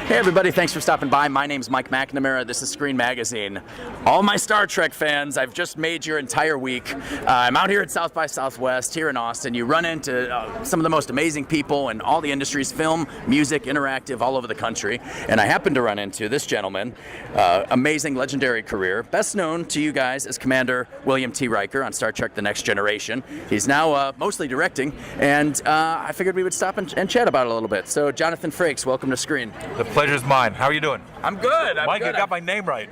Hey everybody, thanks for stopping by. My name's Mike McNamara. This is Screen Magazine. All my Star Trek fans, I've just made your entire week. I'm out here at South by Southwest here in Austin. You run into some of the most amazing people in all the industries, film, music, interactive, all over the country. And I happened to run into this gentleman, amazing, legendary career, best known to you guys as Commander William T. Riker on Star Trek The Next Generation. He's now mostly directing, and I figured we would stop and chat about it a little bit. So Jonathan Frakes, welcome to Screen. The pleasure's mine. How are you doing? I'm good. Mike, you got my name right.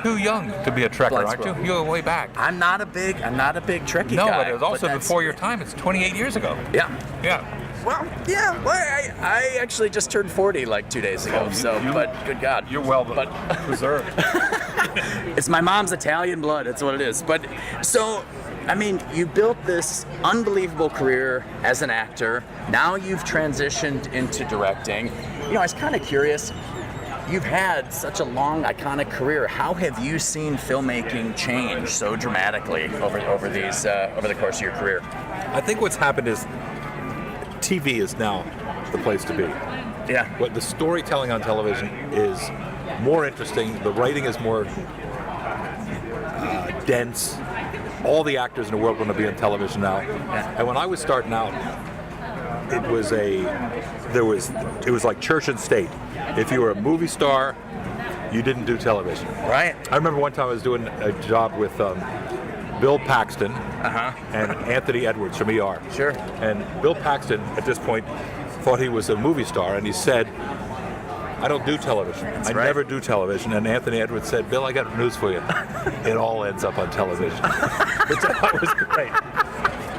Too young to be a Trekker, aren't you? You're way back. I'm not a big Trekkie guy. No, but it was also before your time. It's 28 years ago. Yeah. Yeah. Well, yeah. Well, I actually just turned 40 like 2 days ago. But good God. You're well preserved. It's my mom's Italian blood. That's what it is. But so, I mean, you built this unbelievable career as an actor. Now you've transitioned into directing. You know, I was kind of curious. You've had such a long, iconic career. How have you seen filmmaking change so dramatically over the course of your career? I think what's happened is TV is now the place to be. Yeah. What the storytelling on television is more interesting. The writing is more dense. All the actors in the world want to be on television now. Yeah. And when I was starting out, it was like church and state. If you were a movie star, you didn't do television. Right. I remember one time I was doing a job with Bill Paxton and Anthony Edwards from ER. Sure. And Bill Paxton, at this point, thought he was a movie star, and he said, I don't do television. I never do television. And Anthony Edwards said, Bill, I got news for you. It all ends up on television. Which I thought was great.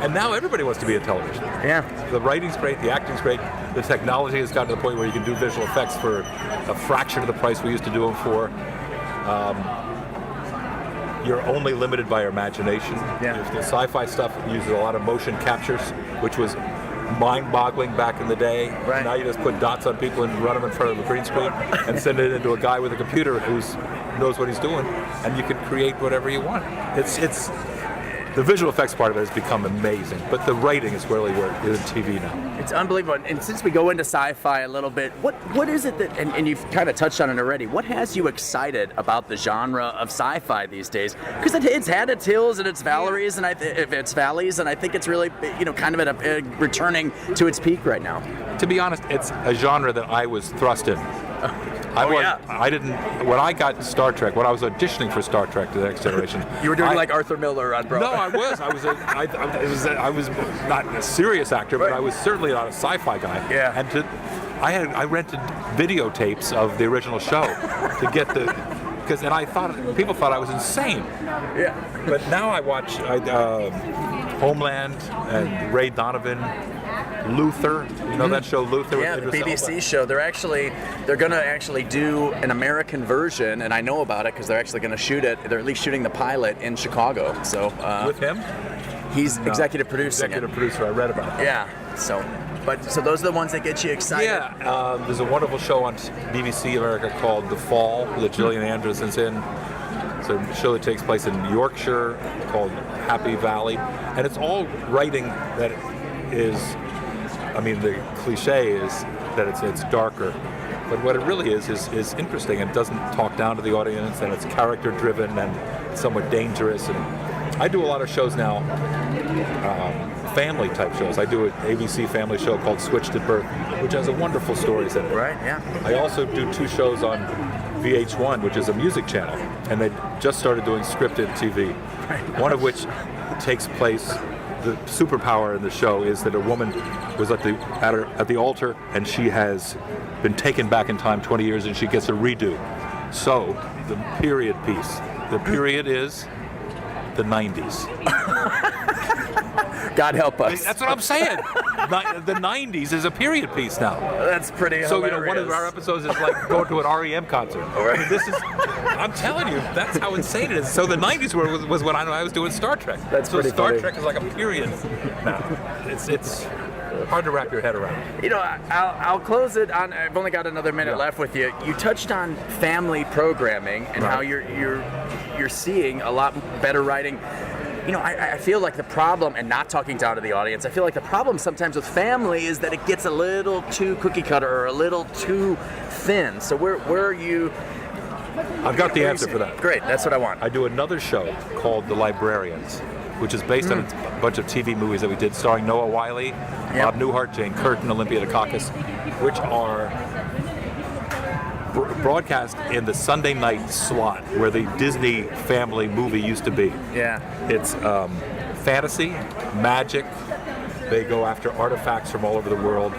And now everybody wants to be in television. Yeah. The writing's great, the acting's great. The technology has gotten to the point where you can do visual effects for a fraction of the price we used to do them for. You're only limited by your imagination. Yeah. The sci-fi stuff uses a lot of motion captures, which was mind-boggling back in the day. Right. Now you just put dots on people and run them in front of a green screen and send it into a guy with a computer who knows what he's doing, and you can create whatever you want. It's the visual effects part of it has become amazing, but the writing is really where it is in TV now. It's unbelievable. And since we go into sci-fi a little bit, what is it that, and you've kind of touched on it already, what has you excited about the genre of sci-fi these days? Because it's had its hills and its valleys, and I think it's really, kind of returning to its peak right now. To be honest, it's a genre that I was thrust in. When I got Star Trek, when I was auditioning for Star Trek The Next Generation. You were doing like Arthur Miller on Broadway. No, I was not a serious actor, but I was certainly not a sci-fi guy. Yeah. And I rented videotapes of the original show to get and I thought people thought I was insane. Yeah. But now I watch Homeland and Ray Donovan. Luther, you know that show Luther? Yeah, the BBC show. They're going to actually do an American version, and I know about it because they're actually going to shoot it. They're at least shooting the pilot in Chicago. So with him? He's executive producing. Executive producer. I read about it. Yeah. So those are the ones that get you excited. Yeah. There's a wonderful show on BBC America called The Fall that Gillian Anderson's in. It's a show that takes place in Yorkshire called Happy Valley, and it's all writing that is. I mean, the cliche is that it's darker, but what it really is interesting and doesn't talk down to the audience, and it's character driven and somewhat dangerous. And I do a lot of shows now, family type shows. I do an ABC family show called Switched at Birth, which has a wonderful stories in it. Right. Yeah. I also do 2 shows on VH1, which is a music channel, and they just started doing scripted TV. Right. One of which takes place. The superpower in the show is that a woman was at the altar, and she has been taken back in time 20 years, and she gets a redo. So the period piece. The period is the 90s. God help us. That's what I'm saying. The 90s is a period piece now. That's pretty hilarious. So, one of our episodes is like going to an REM concert. Right. I mean, I'm telling you, that's how insane it is. So the 90s was when I was doing Star Trek. That's so pretty Star funny. Trek is like a period now. It's hard to wrap your head around. I'll close it on. I've only got another minute left with you. You touched on family programming and how you're seeing a lot better writing. I feel like the problem, and not talking down to the audience, I feel like the problem sometimes with family is that it gets a little too cookie cutter or a little too thin. So where are you? I've got the answer for that. Great, that's what I want. I do another show called The Librarians, which is based on a bunch of TV movies that we did starring Noah Wiley, Bob Newhart, Jane Curtin, Olympia Dukakis, which are broadcast in the Sunday night slot where the Disney family movie used to be. Yeah. It's fantasy, magic. They go after artifacts from all over the world,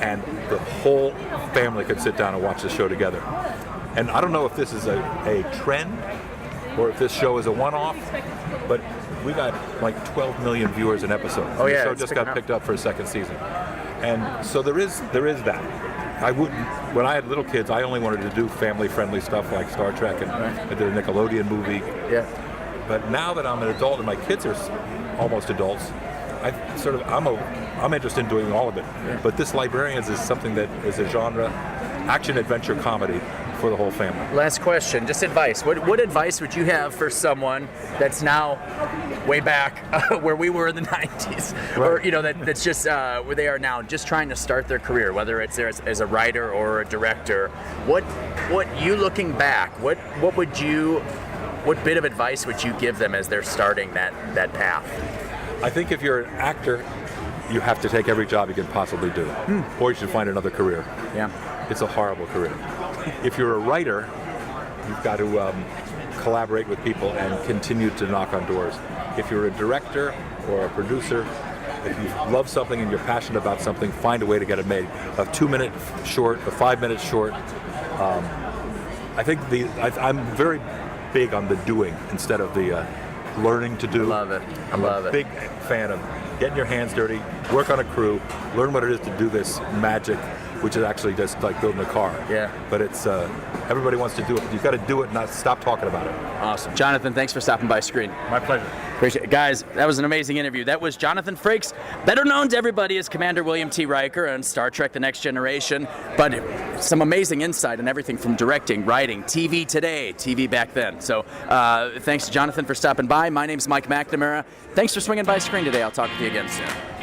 and the whole family could sit down and watch the show together. And I don't know if this is a trend or if this show is a one-off, but we got like 12 million viewers an episode. Oh yeah, the show just got picked up for a second season. And so there is that. I wouldn't, when I had little kids, I only wanted to do family-friendly stuff like Star Trek, and I did a Nickelodeon movie. Yeah. But now that I'm an adult and my kids are almost adults, I'm interested in doing all of it. Yeah. But this Librarians is something that is a genre, action-adventure comedy for the whole family. Last question, just advice. What advice would you have for someone that's now way back where we were in the 90s, right. Or that's just where they are now, just trying to start their career, whether it's as a writer or a director? What you looking back? What bit of advice would you give them as they're starting that path? I think if you're an actor, you have to take every job you can possibly do, or you should find another career. Yeah, it's a horrible career. If you're a writer, you've got to collaborate with people and continue to knock on doors. If you're a director or a producer, if you love something and you're passionate about something, find a way to get it made. A 2-minute short, a 5-minute short. I think I'm very big on the doing instead of the learning to do. I love it. I'm a big fan of getting your hands dirty, work on a crew, learn what it is to do this magic, which is actually just like building a car. Yeah. But it's everybody wants to do it. You've got to do it, not stop talking about it. Awesome. Jonathan, thanks for stopping by Screen. My pleasure. Appreciate it. Guys, that was an amazing interview. That was Jonathan Frakes, better known to everybody as Commander William T. Riker on Star Trek The Next Generation, but some amazing insight on everything from directing, writing, TV today, TV back then. So thanks to Jonathan for stopping by. My name's Mike McNamara. Thanks for swinging by Screen today. I'll talk with you again soon.